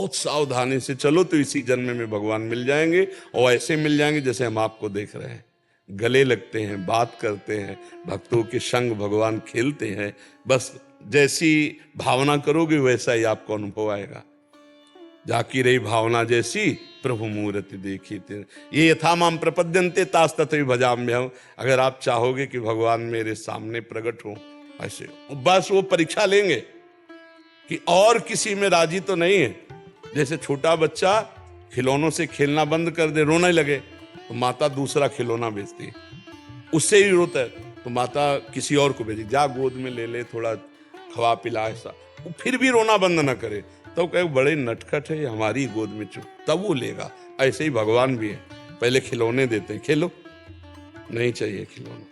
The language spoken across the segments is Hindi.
बहुत सावधानी से चलो तो इसी जन्म में भगवान मिल जाएंगे, और ऐसे मिल जाएंगे जैसे हम आपको देख रहे हैं, गले लगते हैं, बात करते हैं, भक्तों के संग भगवान खेलते हैं। बस जैसी भावना करोगे वैसा ही आपको अनुभव आएगा। जाकी रही भावना जैसी प्रभु मूर्ति देखी थे, ये यथा माम प्रपद्यन्ते तास तथैव भजाम्यहम्। अगर आप चाहोगे कि भगवान मेरे सामने प्रकट हो, ऐसे बस वो परीक्षा लेंगे कि और किसी में राजी तो नहीं है। जैसे छोटा बच्चा खिलौनों से खेलना बंद कर दे, रोने लगे, तो माता दूसरा खिलौना बेचती है, उससे ही रोता है तो माता किसी और को भेजी, जा गोद में ले ले, थोड़ा खवा पिला, ऐसा। वो फिर भी रोना बंद ना करे तो कहे बड़े नटखट है, हमारी गोद में चुप, तब वो लेगा। ऐसे ही भगवान भी है, पहले खिलौने देते हैं, खेलो, नहीं चाहिए खिलौना,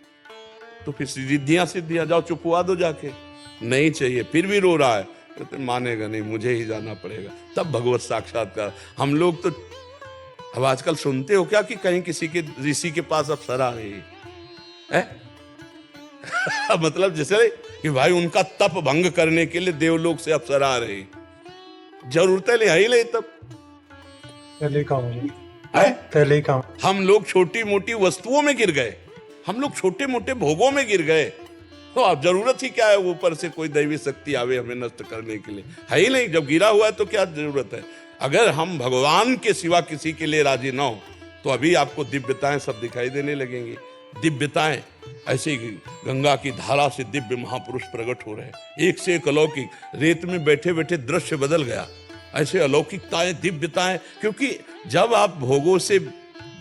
तो फिर सिद्धियां जाओ चुपवा दो जाके, नहीं चाहिए, फिर भी रो रहा है, तो मानेगा नहीं, मुझे ही जाना पड़ेगा, तब भगवत साक्षात्कार। हम लोग तो अब आजकल सुनते हो क्या कि कहीं किसी के ऋषि के पास अप्सरा रही है मतलब जैसे कि भाई उनका तप भंग करने के लिए देवलोक से अप्सरा आ रही, जरूरत है ही ले, तब पहले काम। हम लोग छोटी मोटी वस्तुओं में गिर गए, हम लोग छोटे मोटे भोगों में गिर गए, तो अब जरूरत ही क्या है ऊपर से कोई दैवी शक्ति आवे हमें नष्ट करने के लिए, है ही नहीं। जब गिरा हुआ है तो क्या जरूरत है। अगर हम भगवान के सिवा किसी के लिए राजी ना हो तो अभी आपको दिव्यताएं सब दिखाई देने लगेंगी। दिव्यताएं ऐसे ही गंगा की धारा से दिव्य महापुरुष प्रकट हो रहे हैं, एक से एक अलौकिक, रेत में बैठे बैठे दृश्य बदल गया, ऐसे अलौकिकताएं, दिव्यताएं। क्योंकि जब आप भोगों से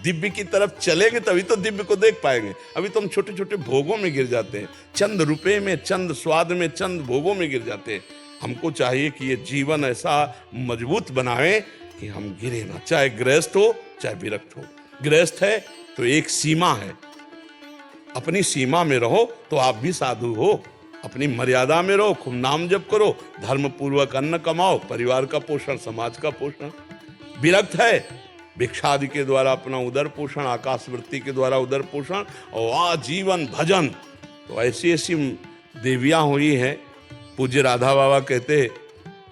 दिव्य की तरफ चलेंगे तभी तो दिव्य को देख पाएंगे। अभी तो हम छोटे छोटे भोगों में गिर जाते हैं, चंद रुपए में, चंद स्वाद में, चंद भोगों में गिर जाते हैं। हमको चाहिए कि ये जीवन ऐसा मजबूत बनाए कि हम गिरे ना, चाहे गृहस्थ हो चाहे विरक्त हो। गृहस्थ है तो एक सीमा है, अपनी सीमा में रहो तो आप भी साधु हो, अपनी मर्यादा में रहो, खूब नाम जप करो, धर्म पूर्वक अन्न कमाओ, परिवार का पोषण, समाज का पोषण। विरक्त है, भिक्षादि के द्वारा अपना उदर पोषण, आकाशवृत्ति के द्वारा उदर पोषण और आजीवन भजन। तो ऐसी ऐसी देवियां हुई हैं। पूज्य राधा बाबा कहते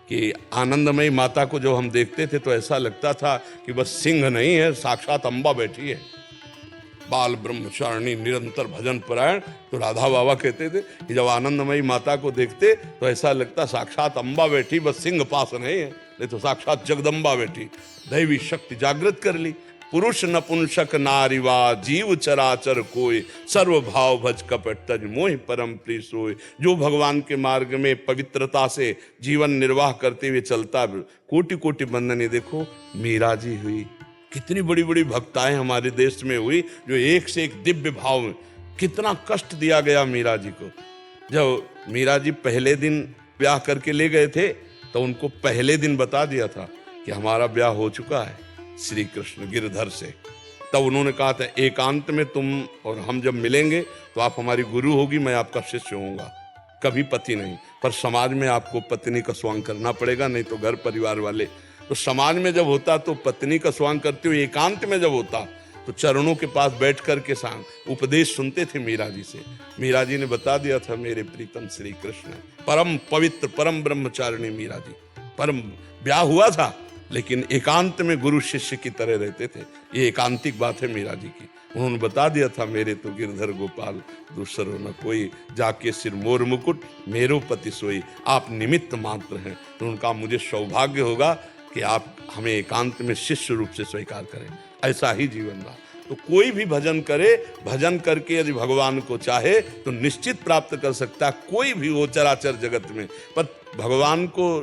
कि आनंदमयी माता को जब हम देखते थे तो ऐसा लगता था कि बस सिंह नहीं है, साक्षात अम्बा बैठी है, बाल ब्रह्मचारिणी, निरंतर भजन परायण। तो राधा बाबा कहते थे कि जब आनंदमयी माता को देखते तो ऐसा लगता साक्षात अम्बा बैठी, बस सिंह पास नहीं है, नहीं तो साक्षात जगदम्बा बैठी, दैवी शक्ति जागृत कर ली। पुरुष नपुंसक नारीवा जीव चराचर कोय, सर्व भाव भज कपट तज मोहि परम प्रिय सोय। जो भगवान के मार्ग में पवित्रता से जीवन निर्वाह करते हुए चलता, कोटि कोटि वंदने। देखो मीरा जी हुई, कितनी बड़ी बड़ी भक्ताएं हमारे देश में हुई जो एक से एक दिव्य भाव में। कितना कष्ट दिया गया मीरा जी को। जब मीरा जी पहले दिन ब्याह करके ले गए थे तो उनको पहले दिन बता दिया था कि हमारा ब्याह हो चुका है श्री कृष्ण गिरधर से। तब उन्होंने कहा था एकांत में तुम और हम जब मिलेंगे तो आप हमारी गुरु होगी, मैं आपका शिष्य होऊंगा, कभी पति नहीं। पर समाज में आपको पत्नी का स्वांग करना पड़ेगा, नहीं तो घर परिवार वाले। तो समाज में जब होता तो पत्नी का स्वांग करते हुए, एकांत में जब होता तो चरणों के पास बैठ करके सांग उपदेश सुनते थे मीरा जी से। मीरा जी ने बता दिया था मेरे प्रीतम श्री कृष्ण परम पवित्र परम ब्रह्मचारिणी मीरा जी। परम ब्याह हुआ था लेकिन एकांत में गुरु शिष्य की तरह रहते थे। ये एकांतिक बात है मीरा जी की। उन्होंने बता दिया था मेरे तो गिरधर गोपाल दूसरो न कोई, जाके सिर मोर मुकुट मेरो पति सोई, आप निमित्त मात्र हैं। तो उनका मुझे सौभाग्य होगा कि आप हमें एकांत में शिष्य रूप से स्वीकार करें। ऐसा ही जीवन रहा। तो कोई भी भजन करे, भजन करके यदि भगवान को चाहे तो निश्चित प्राप्त कर सकता है, कोई भी हो चराचर जगत में। पर भगवान को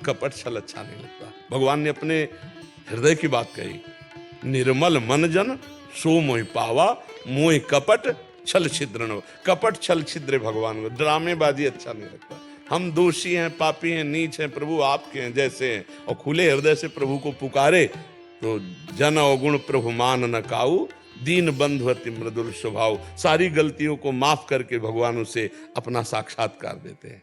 कपट छल अच्छा नहीं लगता। भगवान ने अपने हृदय की बात कही, निर्मल मन जन सो मोहि पावा, मोहि कपट छल छिद्र। कपट छल छिद्र भगवान को, ड्रामेबाजी अच्छा नहीं लगता। हम दोषी हैं, पापी हैं, नीच हैं, प्रभु आपके हैं जैसे हैं, और खुले हृदय से प्रभु को पुकारे तो जन अवगुण प्रभु मान न काऊ, दीन बंधु अति मृदुल स्वभाव। सारी गलतियों को माफ करके भगवान उसे अपना साक्षात्कार देते हैं।